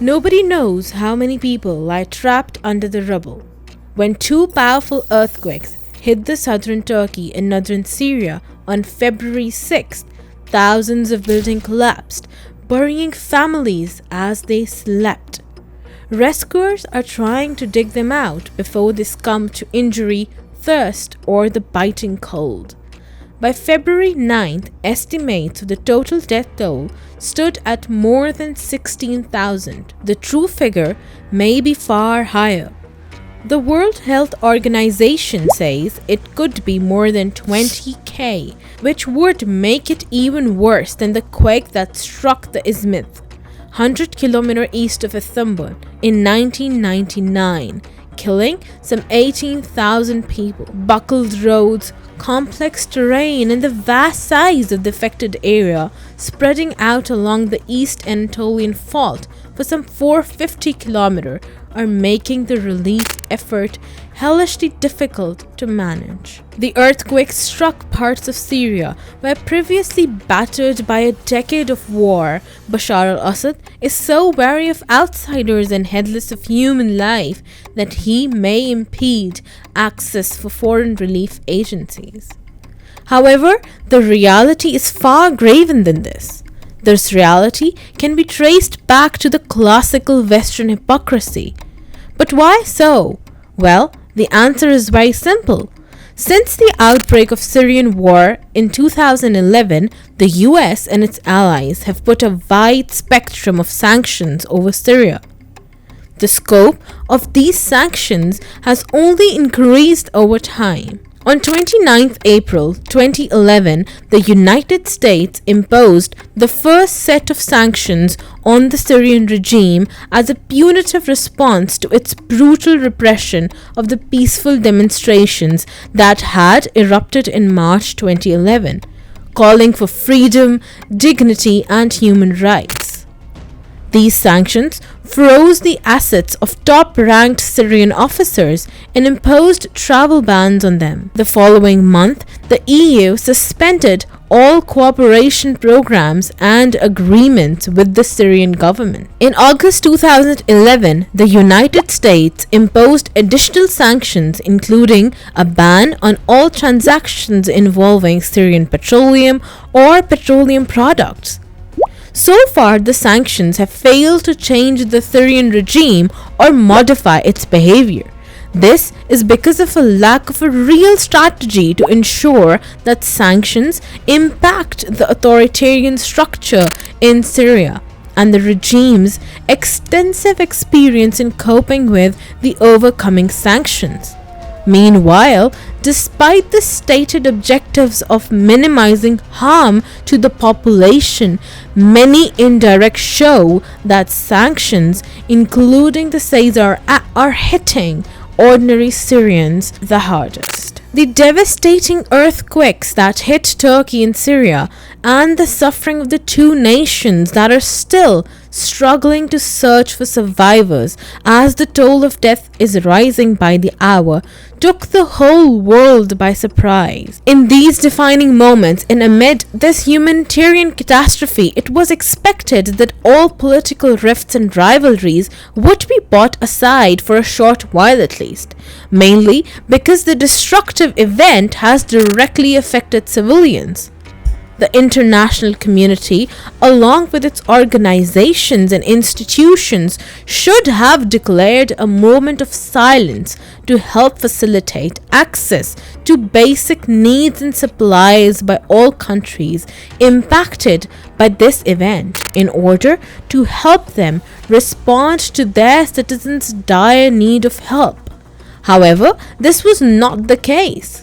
Nobody knows how many people lie trapped under the rubble. When two powerful earthquakes hit the southern Turkey and northern Syria on February 6th, thousands of buildings collapsed, burying families as they slept. Rescuers are trying to dig them out before they succumb to injury, thirst, or the biting cold. By February 9th, estimates of the total death toll stood at more than 16,000. The true figure may be far higher. The World Health Organization says it could be more than 20,000, which would make it even worse than the quake that struck the Izmit, 100 kilometers east of Istanbul, in 1999, killing some 18,000 people. Buckled roads, complex terrain, and the vast size of the affected area spreading out along the East Anatolian Fault for some 450 kilometers are making the relief effort hellishly difficult to manage. The earthquake struck parts of Syria where previously battered by a decade of war. Bashar al-Assad is so wary of outsiders and heedless of human life that he may impede access for foreign relief agencies. However, the reality is far graver than this. This reality can be traced back to the classical Western hypocrisy. But why so? Well, the answer is very simple. Since the outbreak of Syrian war in 2011, the US and its allies have put a wide spectrum of sanctions over Syria. The scope of these sanctions has only increased over time. On 29 April 2011, the United States imposed the first set of sanctions on the Syrian regime as a punitive response to its brutal repression of the peaceful demonstrations that had erupted in March 2011, calling for freedom, dignity, and human rights. These sanctions froze the assets of top-ranked Syrian officers and imposed travel bans on them. The following month, the EU suspended all cooperation programs and agreements with the Syrian government. In August 2011, the United States imposed additional sanctions, including a ban on all transactions involving Syrian petroleum or petroleum products. So far, the sanctions have failed to change the Syrian regime or modify its behavior. This is because of a lack of a real strategy to ensure that sanctions impact the authoritarian structure in Syria and the regime's extensive experience in coping with the overcoming sanctions. Meanwhile, despite the stated objectives of minimizing harm to the population, many indirects show that sanctions, including the Caesar, are hitting ordinary Syrians the hardest. The devastating earthquakes that hit Turkey and Syria, and the suffering of the two nations that are still struggling to search for survivors as the toll of death is rising by the hour, took the whole world by surprise. In these defining moments and amid this humanitarian catastrophe, it was expected that all political rifts and rivalries would be put aside for a short while at least, mainly because the destructive event has directly affected civilians. The international community, along with its organizations and institutions, should have declared a moment of silence to help facilitate access to basic needs and supplies by all countries impacted by this event in order to help them respond to their citizens' dire need of help. However, this was not the case.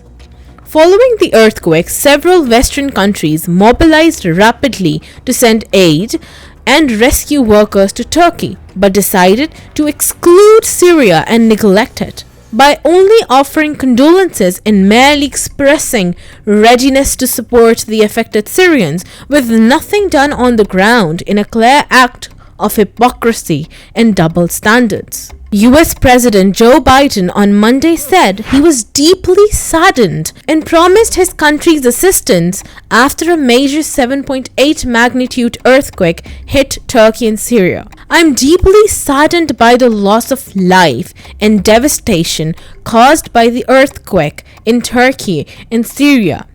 Following the earthquake, several Western countries mobilized rapidly to send aid and rescue workers to Turkey, but decided to exclude Syria and neglect it. By only offering condolences and merely expressing readiness to support the affected Syrians, with nothing done on the ground in a clear act of hypocrisy and double standards. US President Joe Biden on Monday said he was deeply saddened and promised his country's assistance after a major 7.8 magnitude earthquake hit Turkey and Syria. "I'm deeply saddened by the loss of life and devastation caused by the earthquake in Turkey and Syria.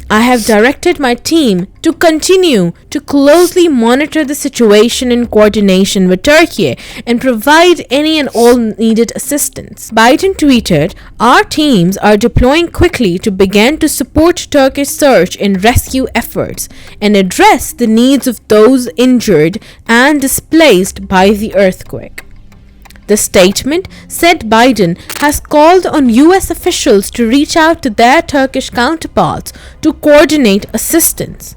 I have directed my team to continue to closely monitor the situation in coordination with Turkey and provide any and all needed assistance." Biden tweeted, "Our teams are deploying quickly to begin to support Turkish search and rescue efforts and address the needs of those injured and displaced by the earthquake." The statement said Biden has called on US officials to reach out to their Turkish counterparts to coordinate assistance.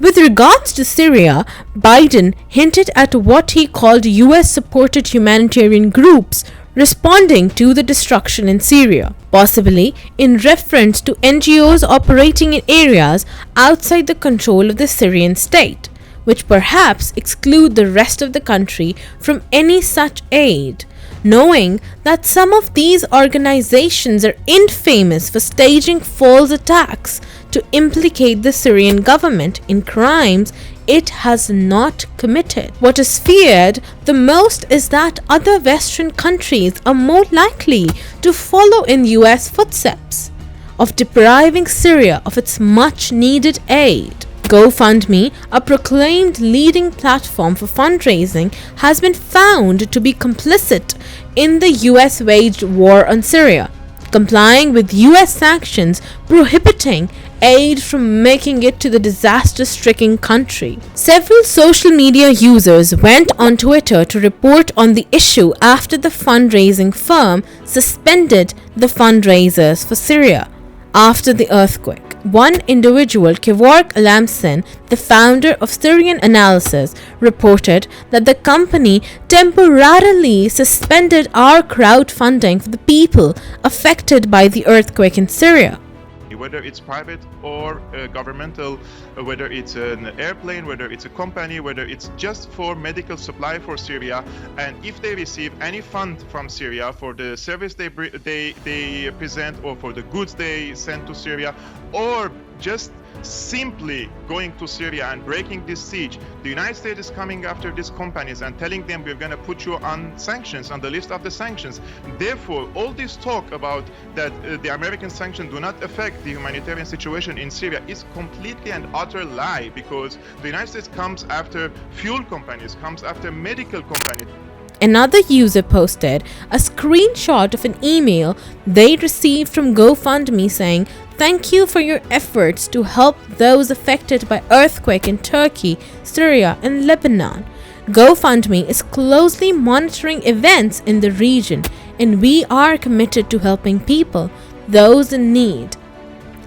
With regards to Syria, Biden hinted at what he called US-supported humanitarian groups responding to the destruction in Syria, possibly in reference to NGOs operating in areas outside the control of the Syrian state, which perhaps exclude the rest of the country from any such aid, knowing that some of these organizations are infamous for staging false attacks to implicate the Syrian government in crimes it has not committed. What is feared the most is that other Western countries are more likely to follow in US footsteps of depriving Syria of its much-needed aid. GoFundMe, a proclaimed leading platform for fundraising, has been found to be complicit in the US-waged war on Syria, complying with US sanctions prohibiting aid from making it to the disaster-stricken country. Several social media users went on Twitter to report on the issue after the fundraising firm suspended the fundraisers for Syria after the earthquake. One individual, Kevork Alamsin, the founder of Syrian Analysis, reported that the company temporarily suspended our crowdfunding for the people affected by the earthquake in Syria. Whether it's private or governmental, whether it's an airplane, whether it's a company, whether it's just for medical supply for Syria, and if they receive any fund from Syria for the service they present or for the goods they send to Syria, or just simply going to Syria and breaking this siege, the United States is coming after these companies and telling them we're going to put you on sanctions, on the list of the sanctions. Therefore, all this talk about that the American sanctions do not affect the humanitarian situation in Syria is completely and utter lie, because the United States comes after fuel companies, comes after medical companies. Another user posted a screenshot of an email they received from GoFundMe saying, "Thank you for your efforts to help those affected by earthquake in Turkey, Syria, and Lebanon. GoFundMe is closely monitoring events in the region, and we are committed to helping people, those in need."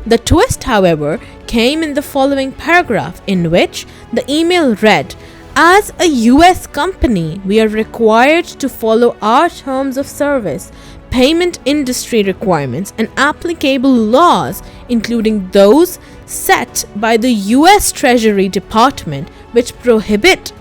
The twist, however, came in the following paragraph, in which the email read, "As a US company, we are required to follow our terms of service, payment industry requirements, and applicable laws, including those set by the US Treasury Department, which prohibit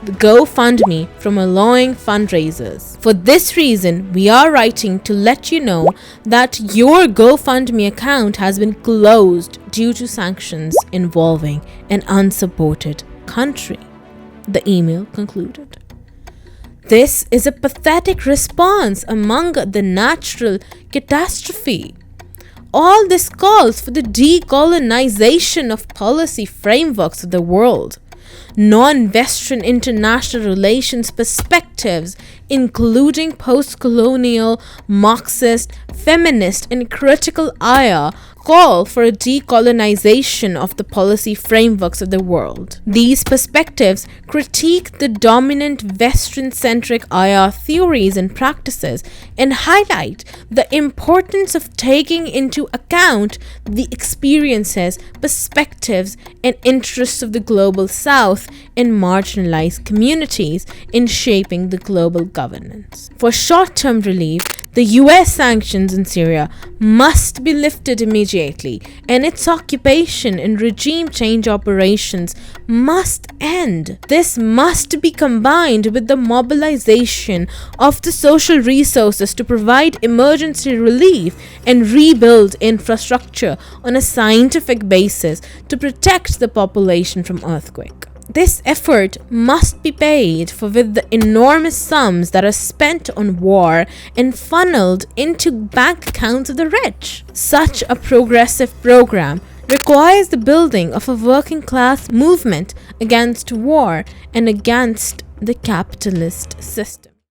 the GoFundMe from allowing fundraisers. For this reason, we are writing to let you know that your GoFundMe account has been closed due to sanctions involving an unsupported country," the email concluded. This is a pathetic response among the natural catastrophe. All this calls for the decolonization of policy frameworks of the world. Non-Western international relations perspectives, including post-colonial, Marxist, feminist, and critical ire, call for a decolonization of the policy frameworks of the world. These perspectives critique the dominant Western-centric IR theories and practices and highlight the importance of taking into account the experiences, perspectives, and interests of the global South growth in marginalized communities in shaping the global governance. For short-term relief, the US sanctions in Syria must be lifted immediately, and its occupation and regime change operations must end. This must be combined with the mobilization of the social resources to provide emergency relief and rebuild infrastructure on a scientific basis to protect the population from earthquake. This effort must be paid for with the enormous sums that are spent on war and funneled into bank accounts of the rich. Such a progressive program requires the building of a working class movement against war and against the capitalist system.